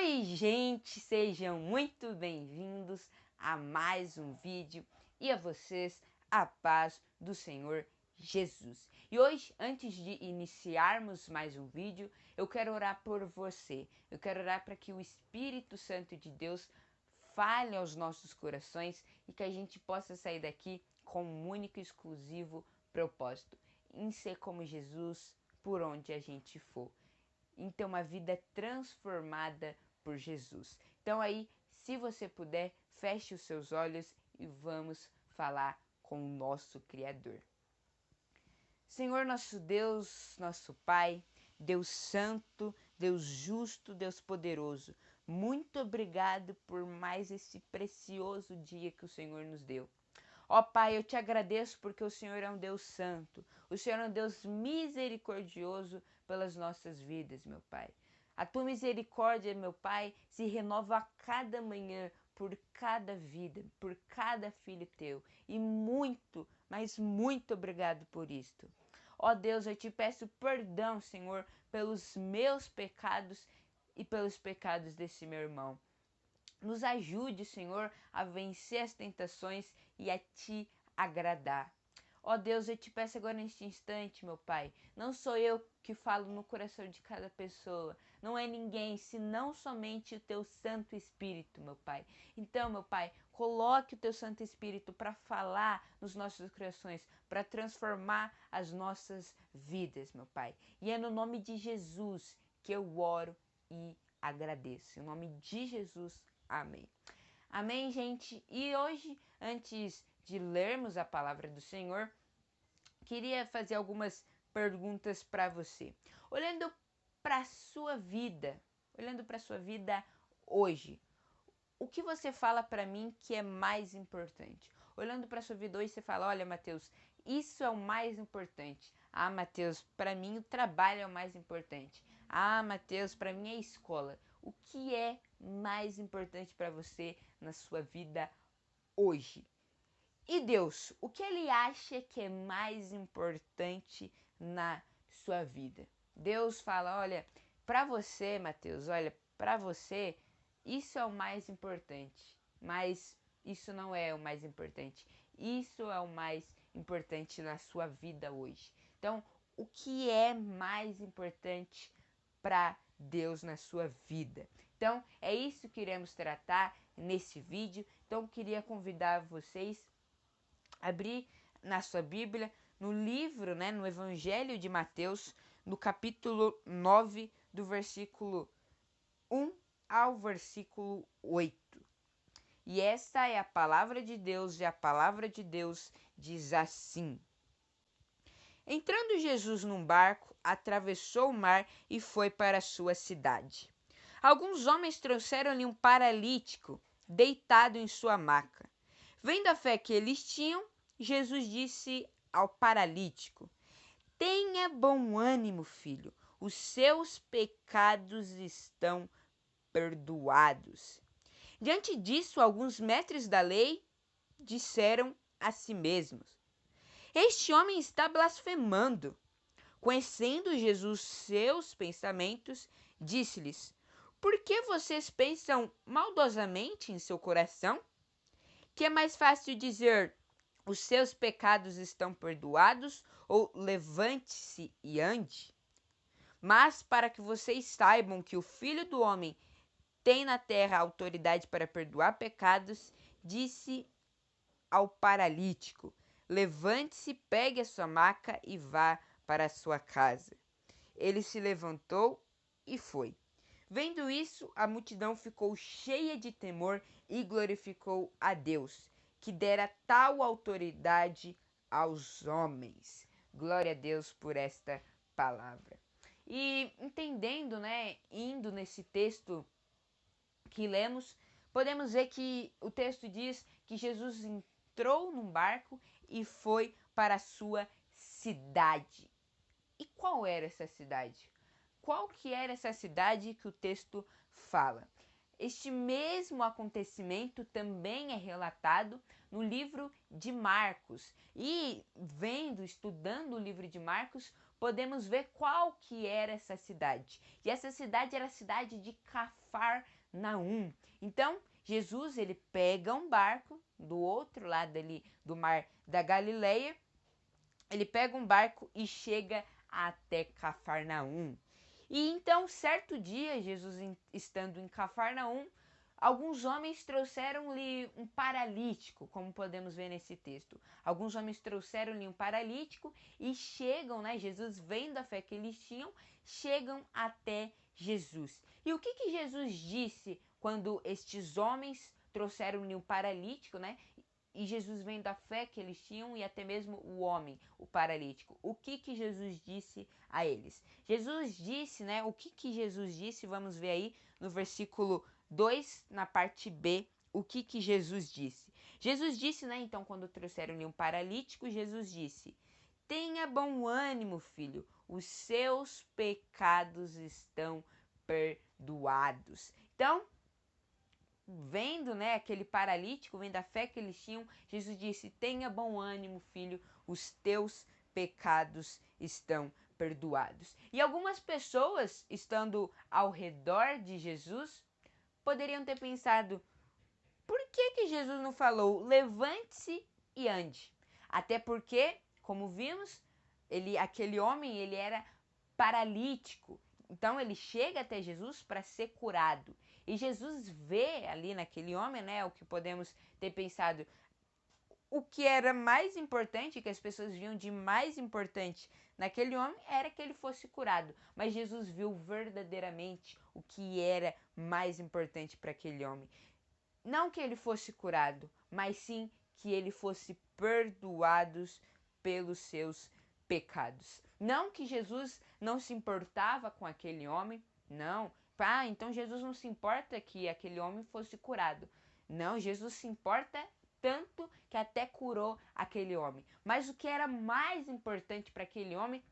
Oi, gente, sejam muito bem-vindos a mais um vídeo e a vocês a paz do Senhor Jesus. E hoje, antes de iniciarmos mais um vídeo, eu quero orar por você. Eu quero orar para que o Espírito Santo de Deus fale aos nossos corações e que a gente possa sair daqui com um único e exclusivo propósito, em ser como Jesus por onde a gente for. Em ter uma vida transformada por Jesus. Então aí, se você puder, feche os seus olhos e vamos falar com o nosso Criador. Senhor nosso Deus, nosso Pai, Deus Santo, Deus Justo, Deus Poderoso, muito obrigado por mais esse precioso dia que o Senhor nos deu. Ó Pai, eu te agradeço porque o Senhor é um Deus santo, o Senhor é um Deus misericordioso pelas nossas vidas, meu Pai. A tua misericórdia, meu Pai, se renova a cada manhã por cada vida, por cada filho teu. E muito, mas muito obrigado por isto. Ó Deus, eu te peço perdão, Senhor, pelos meus pecados e pelos pecados desse meu irmão. Nos ajude, Senhor, a vencer as tentações e a te agradar. Ó Deus, eu te peço agora neste instante, meu Pai, não sou eu que falo no coração de cada pessoa, não é ninguém, senão somente o teu Santo Espírito, meu Pai. Então, meu Pai, coloque o teu Santo Espírito para falar nos nossos corações, para transformar as nossas vidas, meu Pai. E é no nome de Jesus que eu oro e agradeço. Em nome de Jesus, amém. Amém, gente? E hoje, antes de lermos a palavra do Senhor, queria fazer algumas perguntas para você. Olhando para a sua vida, hoje, o que você fala para mim que é mais importante? Olhando para a sua vida hoje, você fala, olha, Mateus, isso é o mais importante. Ah, Mateus, para mim o trabalho é o mais importante. Ah, Mateus, para mim é a escola. O que é mais importante para você na sua vida hoje? E Deus, o que Ele acha que é mais importante na sua vida? Deus fala, olha, para você, Mateus, olha, para você, isso é o mais importante, mas isso não é o mais importante. Isso é o mais importante na sua vida hoje. Então, o que é mais importante para Deus na sua vida? Então, é isso que iremos tratar nesse vídeo. Então, eu queria convidar vocês a abrir na sua Bíblia, no livro, no Evangelho de Mateus, no capítulo 9, do versículo 1 ao versículo 8. E esta é a palavra de Deus, e a palavra de Deus diz assim: Entrando Jesus num barco, atravessou o mar e foi para a sua cidade. Alguns homens trouxeram-lhe um paralítico, deitado em sua maca. Vendo a fé que eles tinham, Jesus disse ao paralítico: Tenha bom ânimo, filho, os seus pecados estão perdoados. Diante disso, alguns mestres da lei disseram a si mesmos: Este homem está blasfemando. Conhecendo Jesus seus pensamentos, disse-lhes: Por que vocês pensam maldosamente em seu coração? Que é mais fácil dizer: os seus pecados estão perdoados, ou levante-se e ande? Mas para que vocês saibam que o Filho do Homem tem na terra autoridade para perdoar pecados, disse ao paralítico: Levante-se, pegue a sua maca e vá para a sua casa. Ele se levantou e foi. Vendo isso, a multidão ficou cheia de temor e glorificou a Deus, que dera tal autoridade aos homens. Glória a Deus por esta palavra. E entendendo, indo nesse texto que lemos, podemos ver que o texto diz que Jesus entrou num barco e foi para a sua cidade. E qual era essa cidade? Qual que era essa cidade que o texto fala? Este mesmo acontecimento também é relatado no livro de Marcos. E estudando o livro de Marcos, podemos ver qual que era essa cidade. E essa cidade era a cidade de Cafarnaum. Então, Jesus, ele pega um barco do outro lado ali do mar da Galileia, ele pega um barco e chega até Cafarnaum. E então, certo dia, Jesus estando em Cafarnaum, alguns homens trouxeram-lhe um paralítico, como podemos ver nesse texto. Alguns homens trouxeram-lhe um paralítico e chegam, né? Jesus, vendo a fé que eles tinham, chegam até Jesus. E o que Jesus disse quando estes homens trouxeram-lhe um paralítico, né? E Jesus, vendo a fé que eles tinham e até mesmo o homem, o paralítico, o que Jesus disse a eles? Jesus disse, né? O que Jesus disse? Vamos ver aí no versículo 2, na parte B, o que Jesus disse. Jesus disse, né? Então, quando trouxeram-lhe um paralítico, Jesus disse: tenha bom ânimo, filho, os seus pecados estão perdoados. Então, vendo, né, aquele paralítico, vendo a fé que eles tinham, Jesus disse: tenha bom ânimo, filho, os teus pecados estão perdoados. E algumas pessoas, estando ao redor de Jesus, poderiam ter pensado: por que Jesus não falou levante-se e ande? Até porque, como vimos, aquele homem, ele era paralítico. Então ele chega até Jesus para ser curado. E Jesus vê ali naquele homem, né, o que podemos ter pensado, o que era mais importante, que as pessoas viam de mais importante naquele homem, era que ele fosse curado. Mas Jesus viu verdadeiramente o que era mais importante para aquele homem. Não que ele fosse curado, mas sim que ele fosse perdoado pelos seus pecados. Não que Jesus não se importava com aquele homem, não. Então Jesus não se importa que aquele homem fosse curado. Não, Jesus se importa tanto que até curou aquele homem. Mas o que era mais importante para aquele homem,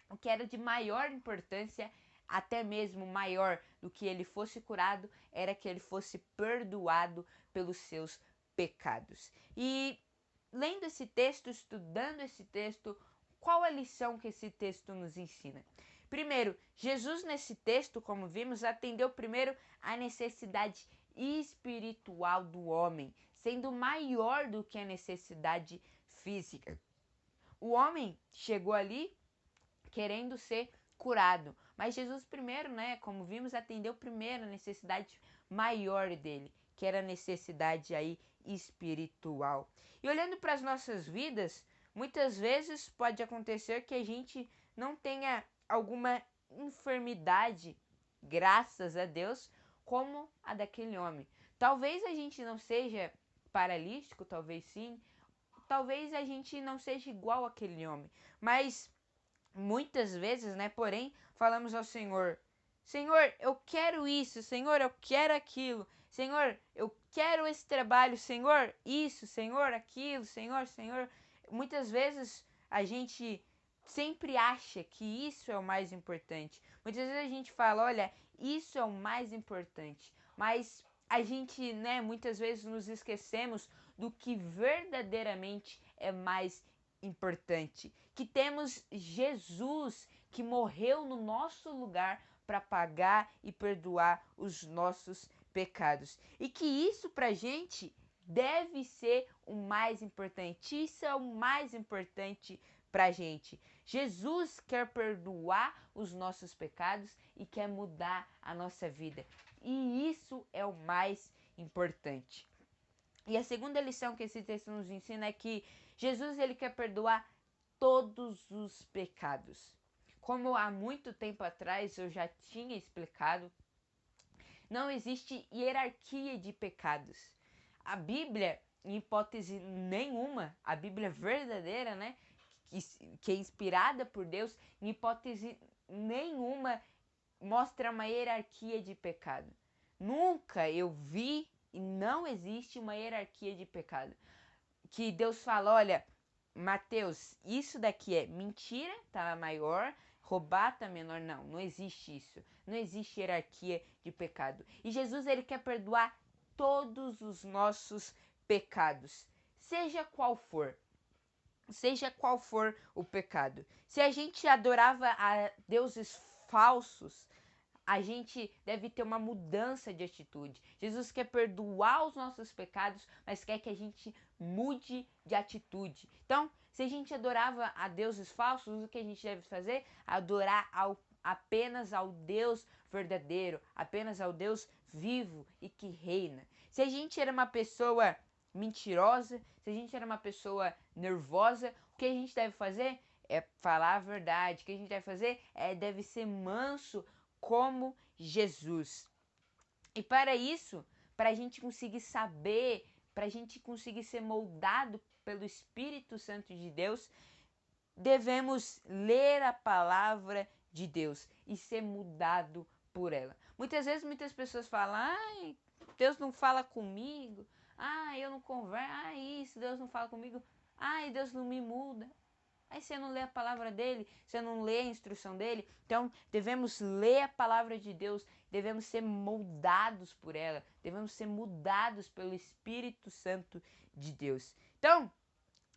o que era de maior importância, até mesmo maior do que ele fosse curado, era que ele fosse perdoado pelos seus pecados. E lendo esse texto, estudando esse texto, qual a lição que esse texto nos ensina? Primeiro, Jesus nesse texto, como vimos, atendeu primeiro a necessidade espiritual do homem, sendo maior do que a necessidade física. O homem chegou ali querendo ser curado, mas Jesus primeiro, né, como vimos, atendeu primeiro a necessidade maior dele, que era a necessidade aí espiritual. E olhando para as nossas vidas, muitas vezes pode acontecer que a gente não tenha alguma enfermidade, graças a Deus, como a daquele homem. Talvez a gente não seja paralítico, talvez sim, talvez a gente não seja igual àquele homem, mas muitas vezes, né, porém, falamos ao Senhor: Senhor, eu quero isso, Senhor, eu quero aquilo, Senhor, eu quero esse trabalho, Senhor, isso, Senhor, aquilo, Senhor, Senhor. Muitas vezes a gente sempre acha que isso é o mais importante. Muitas vezes a gente fala: olha, isso é o mais importante, mas a gente, né, muitas vezes nos esquecemos do que verdadeiramente é mais importante, que temos Jesus que morreu no nosso lugar para pagar e perdoar os nossos pecados. E que isso pra gente deve ser o mais importante. Isso é o mais importante pra gente. Jesus quer perdoar os nossos pecados e quer mudar a nossa vida. E isso é o mais importante. E a segunda lição que esse texto nos ensina é que Jesus, ele quer perdoar todos os pecados. Como há muito tempo atrás eu já tinha explicado, não existe hierarquia de pecados. A Bíblia, em hipótese nenhuma, a Bíblia verdadeira, né, que é inspirada por Deus, em hipótese nenhuma mostra uma hierarquia de pecado. Nunca eu vi e não existe uma hierarquia de pecado. Que Deus fala: olha, Mateus, isso daqui é mentira, tá maior, roubar tá menor. Não, não existe isso. Não existe hierarquia de pecado. E Jesus, ele quer perdoar todos os nossos pecados, seja qual for. Seja qual for o pecado. Se a gente adorava a deuses falsos, a gente deve ter uma mudança de atitude. Jesus quer perdoar os nossos pecados, mas quer que a gente mude de atitude. Então, se a gente adorava a deuses falsos, o que a gente deve fazer? Adorar apenas ao Deus verdadeiro, apenas ao Deus vivo e que reina. Se a gente era uma pessoa mentirosa, se a gente era uma pessoa nervosa, o que a gente deve fazer? É falar a verdade. O que a gente deve fazer deve ser manso como Jesus. E para isso, para a gente conseguir saber, para a gente conseguir ser moldado pelo Espírito Santo de Deus, devemos ler a palavra de Deus e ser mudado por ela. Muitas vezes muitas pessoas falam: ai, Deus não fala comigo, ai, eu não converso, ai, isso, Deus não fala comigo, ai, Deus não me muda. Aí você não lê a palavra dele, você não lê a instrução dele. Então, devemos ler a palavra de Deus, devemos ser moldados por ela, devemos ser mudados pelo Espírito Santo de Deus. Então,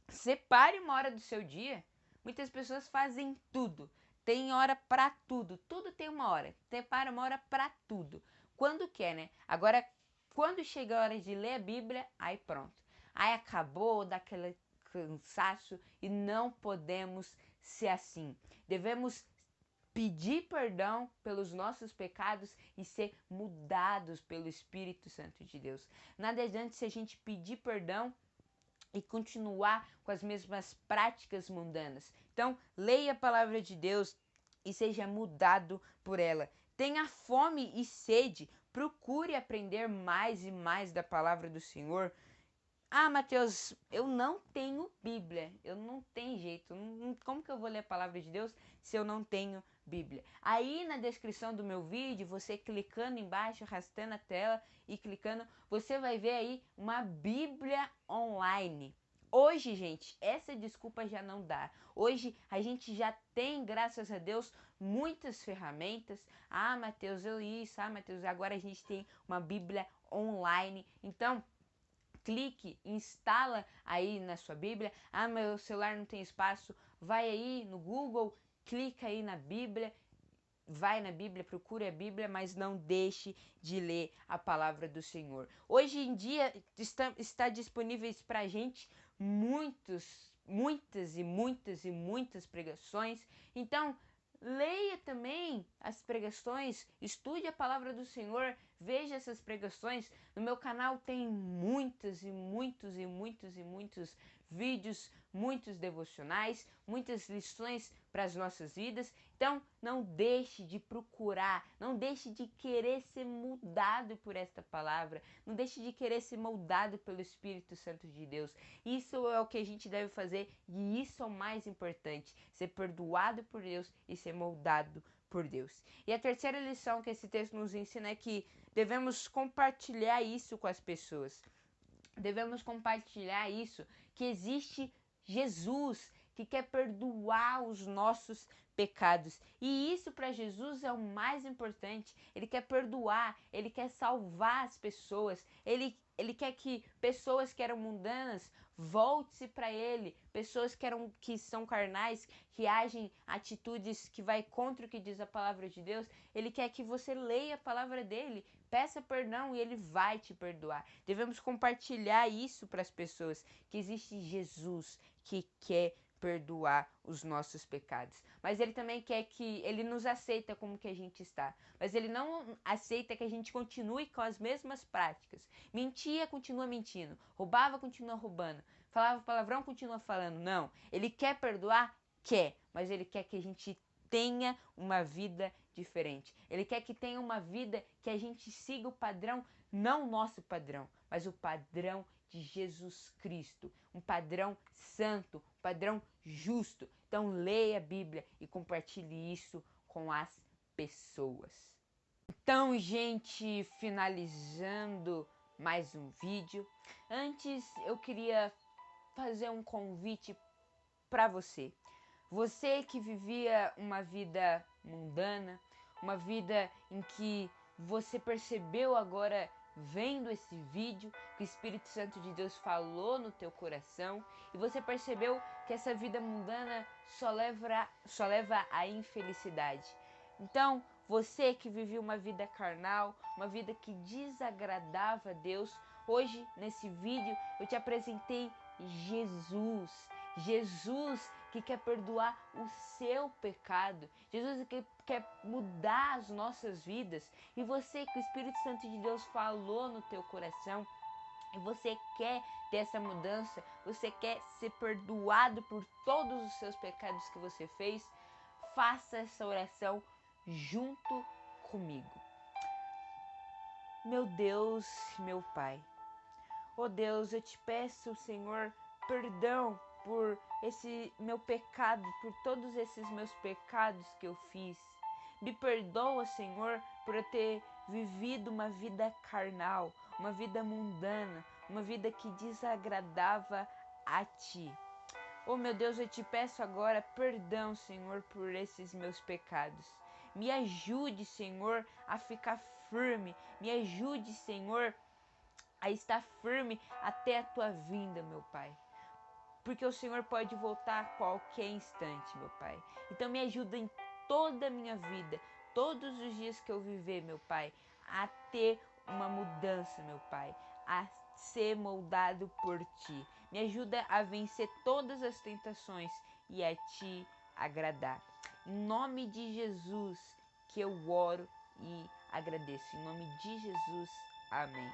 separe uma hora do seu dia. Muitas pessoas fazem tudo. Tem hora para tudo. Tudo tem uma hora. Separa uma hora para tudo. Quando quer, né? Agora, quando chega a hora de ler a Bíblia, aí pronto. Aí acabou daquele cansaço e não podemos ser assim. Devemos pedir perdão pelos nossos pecados e ser mudados pelo Espírito Santo de Deus. Nada adianta se a gente pedir perdão e continuar com as mesmas práticas mundanas. Então, leia a palavra de Deus e seja mudado por ela. Tenha fome e sede, procure aprender mais e mais da palavra do Senhor. Ah, Mateus, eu não tenho Bíblia, eu não tenho jeito. Como que eu vou ler a palavra de Deus se eu não tenho Bíblia? Aí na descrição do meu vídeo, você clicando embaixo, arrastando a tela e clicando, você vai ver aí uma Bíblia online. Hoje, gente, essa desculpa já não dá. Hoje a gente já tem, graças a Deus, muitas ferramentas. Ah, Mateus, eu isso. Ah, Mateus, agora a gente tem uma Bíblia online. Então, clique, instala aí na sua Bíblia. Ah, meu celular não tem espaço. Vai aí no Google, clica aí na Bíblia, vai na Bíblia, procure a Bíblia, mas não deixe de ler a palavra do Senhor. Hoje em dia está disponíveis para a gente muitas pregações. Então, leia também as pregações, estude a palavra do Senhor, veja essas pregações. No meu canal tem muitos vídeos, muitos devocionais, muitas lições para as nossas vidas. Então, não deixe de procurar, não deixe de querer ser mudado por esta palavra, não deixe de querer ser moldado pelo Espírito Santo de Deus. Isso é o que a gente deve fazer e isso é o mais importante, ser perdoado por Deus e ser moldado por Deus. E a terceira lição que esse texto nos ensina é que devemos compartilhar isso com as pessoas. Devemos compartilhar isso, que existe Jesus que quer perdoar os nossos pecados. E isso para Jesus é o mais importante. Ele quer perdoar, ele quer salvar as pessoas. Ele quer que pessoas que eram mundanas volte-se para ele, pessoas que são carnais, que agem atitudes que vai contra o que diz a palavra de Deus. Ele quer que você leia a palavra dele, peça perdão e ele vai te perdoar. Devemos compartilhar isso para as pessoas, que existe Jesus que quer perdoar os nossos pecados. Mas ele também quer que ele nos aceita como que a gente está. Mas ele não aceita que a gente continue com as mesmas práticas. Mentia, continua mentindo. Roubava, continua roubando. Falava palavrão, continua falando. Não. Ele quer perdoar? Quer. Mas ele quer que a gente tenha uma vida diferente. Ele quer que tenha uma vida que a gente siga o padrão, não o nosso padrão, mas o padrão de Jesus Cristo, um padrão santo, um padrão justo. Então leia a Bíblia e compartilhe isso com as pessoas. Então, gente, finalizando mais um vídeo. Antes eu queria fazer um convite para você. Você que vivia uma vida mundana, uma vida em que você percebeu agora, vendo esse vídeo, que o Espírito Santo de Deus falou no teu coração e você percebeu que essa vida mundana só leva à infelicidade. Então, você que vivia uma vida carnal, uma vida que desagradava a Deus, hoje nesse vídeo eu te apresentei Jesus. Jesus que quer perdoar o seu pecado. Jesus que quer mudar as nossas vidas. E você que o Espírito Santo de Deus falou no teu coração, e você quer ter essa mudança, você quer ser perdoado por todos os seus pecados que você fez, faça essa oração junto comigo. Meu Deus, meu Pai, oh Deus, eu te peço, Senhor, perdão por esse meu pecado, por todos esses meus pecados que eu fiz. Me perdoa, Senhor, por eu ter vivido uma vida carnal, uma vida mundana, uma vida que desagradava a Ti. Oh meu Deus, eu te peço agora perdão, Senhor, por esses meus pecados. Me ajude, Senhor, a ficar firme. Me ajude, Senhor, a estar firme até a Tua vinda, meu Pai. Porque o Senhor pode voltar a qualquer instante, meu Pai. Então me ajuda em toda a minha vida, todos os dias que eu viver, meu Pai, a ter uma mudança, meu Pai, a ser moldado por Ti. Me ajuda a vencer todas as tentações e a Te agradar. Em nome de Jesus que eu oro e agradeço. Em nome de Jesus, amém.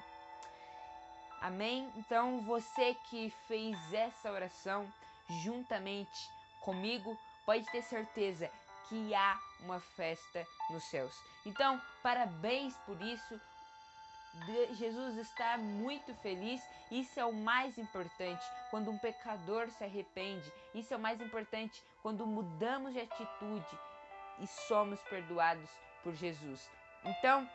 Amém? Então você que fez essa oração juntamente comigo, pode ter certeza que há uma festa nos céus. Então, parabéns por isso. Jesus está muito feliz. Isso é o mais importante quando um pecador se arrepende. Isso é o mais importante quando mudamos de atitude e somos perdoados por Jesus. Então,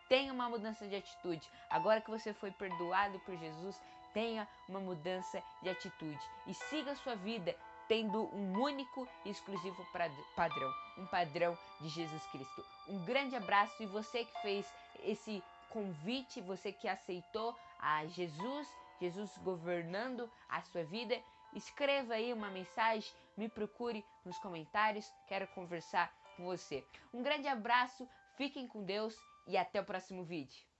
tenha uma mudança de atitude. Agora que você foi perdoado por Jesus, tenha uma mudança de atitude. E siga a sua vida tendo um único e exclusivo padrão. Um padrão de Jesus Cristo. Um grande abraço, e você que fez esse convite, você que aceitou a Jesus governando a sua vida, escreva aí uma mensagem, me procure nos comentários, quero conversar com você. Um grande abraço, fiquem com Deus e até o próximo vídeo.